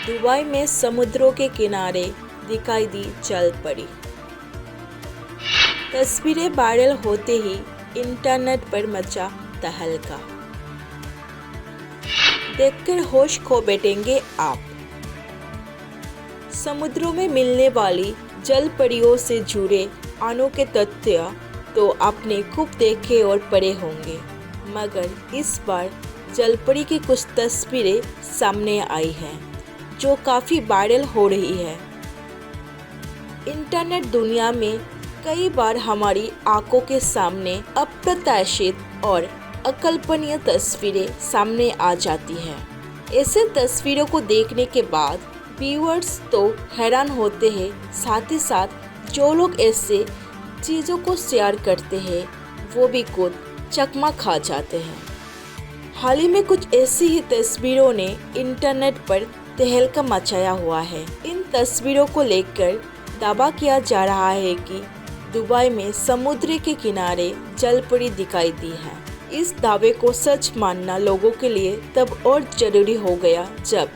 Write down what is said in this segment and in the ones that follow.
Dubai में समुद्रों के किनारे दिखाई दी जल परी। तस्वीरें वायरल होते ही इंटरनेट पर मचा तहलका। देखकर होश खो बैठेंगे आप। समुद्रों में मिलने वाली जल परियों से जुड़े अनोखे तथ्य तो आपने खूब देखे और पढ़े होंगे, मगर इस बार जलपरी की कुछ तस्वीरें सामने आई हैं जो काफ़ी वायरल हो रही है। इंटरनेट दुनिया में कई बार हमारी आंखों के सामने अप्रत्याशित और अकल्पनीय तस्वीरें सामने आ जाती हैं। ऐसे तस्वीरों को देखने के बाद व्यूअर्स तो हैरान होते हैं, साथ ही साथ जो लोग ऐसे चीज़ों को शेयर करते हैं वो भी खुद चकमा खा जाते हैं। हाल ही में कुछ ऐसी ही तस्वीरों ने इंटरनेट पर तहलका मचाया हुआ है। इन तस्वीरों को लेकर दावा किया जा रहा है कि दुबई में समुद्र के किनारे जलपरी दिखाई दी है। इस दावे को सच मानना लोगों के लिए तब और जरूरी हो गया जब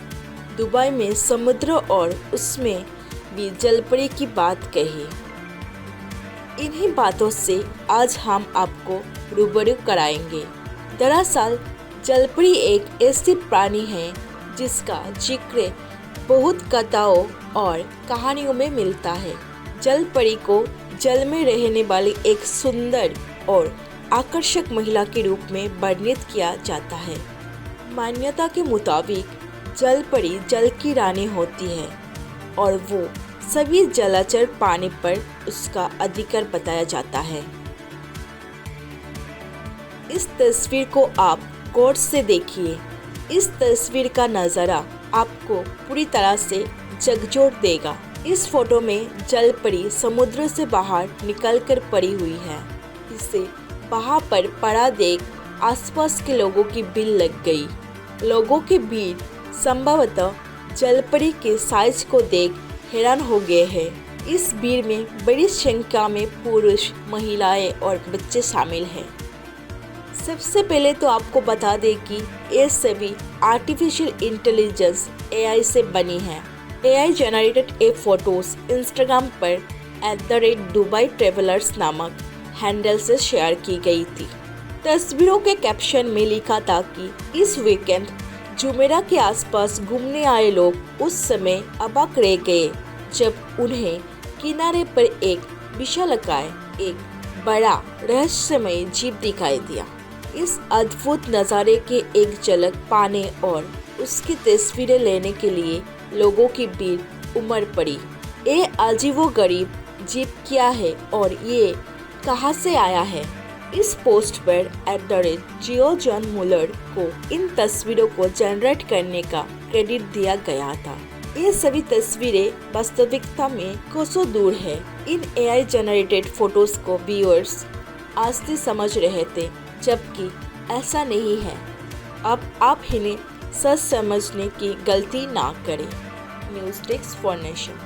दुबई में समुद्र और उसमें भी जलपरी की बात कही। इन्हीं बातों से आज हम आपको रूबरू कराएंगे। दरअसल जलपरी एक ऐसी प्राणी है जिसका जिक्र बहुत कथाओं और कहानियों में मिलता है। जलपरी को जल में रहने वाली एक सुंदर और आकर्षक महिला के रूप में वर्णित किया जाता है। मान्यता के मुताबिक जलपरी जल की रानी होती है और वो सभी जलचर पानी पर उसका अधिकार बताया जाता है। इस तस्वीर को आप गौर से देखिए। इस तस्वीर का नज़ारा आपको पूरी तरह से झकझोर देगा। इस फोटो में जलपरी समुद्र से बाहर निकलकर पड़ी हुई है। इसे वहाँ पर पड़ा देख आसपास के लोगों की भीड़ लग गई। लोगों की भीड़ संभवतः जलपरी के साइज को देख हैरान हो गए हैं। इस भीड़ में बड़ी संख्या में पुरुष, महिलाएं और बच्चे शामिल हैं। सबसे पहले तो आपको बता दें कि ये सभी आर्टिफिशियल इंटेलिजेंस AI से बनी है। AI जनरेटेड ए फोटोज इंस्टाग्राम पर @दुबई ट्रेवलर्स नामक हैंडल से शेयर की गई थी। तस्वीरों के कैप्शन में लिखा था कि इस वीकेंड जुमेरा के आसपास घूमने आए लोग उस समय अवाक रह गए जब उन्हें किनारे पर एक विशालकाय, एक बड़ा रहस्यमय जीव दिखाई दिया। इस अद्भुत नज़ारे के एक झलक पाने और उसकी तस्वीरें लेने के लिए लोगों की भीड़ उमड़ पड़ी। ये अजीबोगरीब जीव क्या है और ये कहाँ से आया है? इस पोस्ट पर @जियोजॉन मुलर को इन तस्वीरों को जनरेट करने का क्रेडिट दिया गया था। ये सभी तस्वीरें वास्तविकता में कोसों दूर है। इन AI जनरेटेड फोटोज को व्यूअर्स आज से समझ रहे थे, जबकि ऐसा नहीं है। अब आप इन्हें सच समझने की गलती ना करें। News desk for nation.